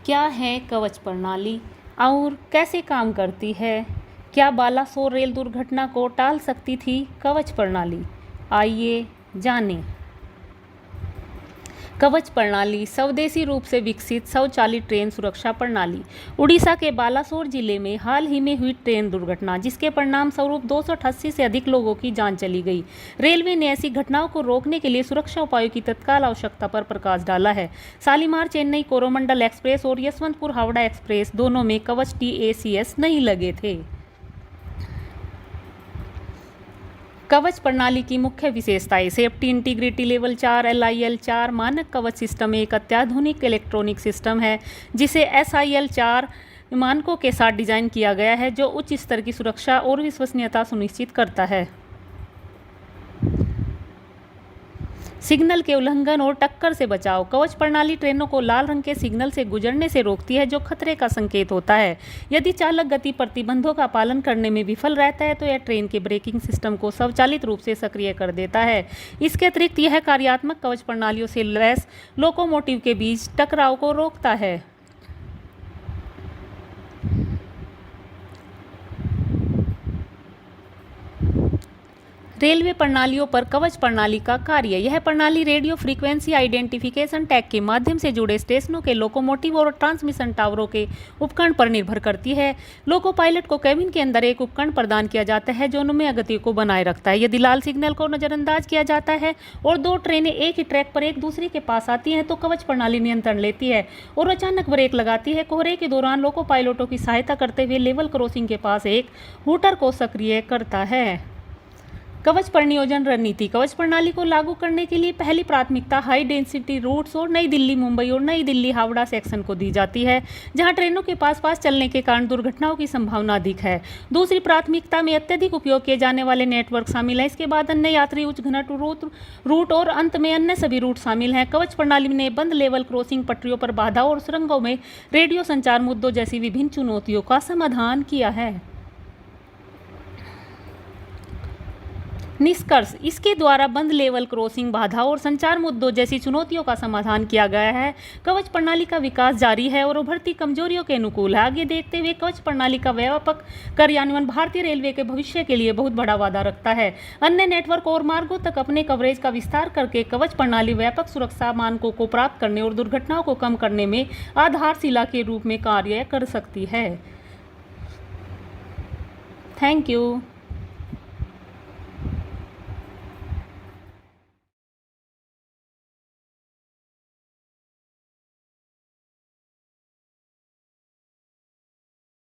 क्या है कवच प्रणाली और कैसे काम करती है? क्या बालासोर रेल दुर्घटना को टाल सकती थी कवच प्रणाली? आइए जानें। कवच प्रणाली स्वदेशी रूप से विकसित स्वचालित ट्रेन सुरक्षा प्रणाली। उड़ीसा के बालासोर जिले में हाल ही में हुई ट्रेन दुर्घटना, जिसके परिणाम स्वरूप 288 से अधिक लोगों की जान चली गई। रेलवे ने ऐसी घटनाओं को रोकने के लिए सुरक्षा उपायों की तत्काल आवश्यकता पर प्रकाश डाला है। शालीमार चेन्नई कोरोमंडल एक्सप्रेस और यशवंतपुर हावड़ा एक्सप्रेस दोनों में कवच TACS नहीं लगे थे। कवच प्रणाली की मुख्य विशेषताएं। सेफ्टी इंटीग्रिटी लेवल 4 LIL4 मानक कवच सिस्टम एक अत्याधुनिक इलेक्ट्रॉनिक सिस्टम है जिसे SIL4 मानकों के साथ डिजाइन किया गया है, जो उच्च स्तर की सुरक्षा और विश्वसनीयता सुनिश्चित करता है। सिग्नल के उल्लंघन और टक्कर से बचाव। कवच प्रणाली ट्रेनों को लाल रंग के सिग्नल से गुजरने से रोकती है, जो खतरे का संकेत होता है। यदि चालक गति प्रतिबंधों का पालन करने में विफल रहता है तो यह ट्रेन के ब्रेकिंग सिस्टम को स्वचालित रूप से सक्रिय कर देता है। इसके अतिरिक्त यह कार्यात्मक कवच प्रणालियों से लैस लोकोमोटिव के बीच टकराव को रोकता है। रेलवे प्रणालियों पर कवच प्रणाली का कार्य। यह प्रणाली रेडियो फ्रीक्वेंसी आइडेंटिफिकेशन टैग के माध्यम से जुड़े स्टेशनों के लोकोमोटिव और ट्रांसमिशन टावरों के उपकरण पर निर्भर करती है। लोको पायलट को कैबिन के अंदर एक उपकरण प्रदान किया जाता है जो अनुमेय गति को बनाए रखता है। यदि लाल सिग्नल को नजरअंदाज किया जाता है और दो ट्रेनें एक ही ट्रैक पर एक दूसरे के पास आती हैं तो कवच प्रणाली नियंत्रण लेती है और अचानक ब्रेक लगाती है। कोहरे के दौरान लोको पायलटों की सहायता करते हुए लेवल क्रॉसिंग के पास एक हूटर को सक्रिय करता है। कवच परिनियोजन रणनीति। कवच प्रणाली को लागू करने के लिए पहली प्राथमिकता हाई डेंसिटी रूट्स और नई दिल्ली मुंबई और नई दिल्ली हावड़ा सेक्शन को दी जाती है, जहां ट्रेनों के पास पास चलने के कारण दुर्घटनाओं की संभावना अधिक है। दूसरी प्राथमिकता में अत्यधिक उपयोग किए जाने वाले नेटवर्क शामिल हैं। इसके बाद अन्य यात्री उच्च घनत्व रूट और अंत में अन्य सभी रूट शामिल हैं। कवच प्रणाली ने बंद लेवल क्रॉसिंग, पटरियों पर बाधा और सुरंगों में रेडियो संचार मुद्दों जैसी विभिन्न चुनौतियों का समाधान किया है। निष्कर्ष। इसके द्वारा बंद लेवल क्रॉसिंग, बाधा और संचार मुद्दों जैसी चुनौतियों का समाधान किया गया है। कवच प्रणाली का विकास जारी है और उभरती कमजोरियों के अनुकूल है। आगे देखते हुए कवच प्रणाली का व्यापक कार्यान्वयन भारतीय रेलवे के भविष्य के लिए बहुत बड़ा वादा रखता है। अन्य नेटवर्क और मार्गों तक अपने कवरेज का विस्तार करके कवच प्रणाली व्यापक सुरक्षा मानकों को प्राप्त करने और दुर्घटनाओं को कम करने में आधारशिला के रूप में कार्य कर सकती है। Thank you.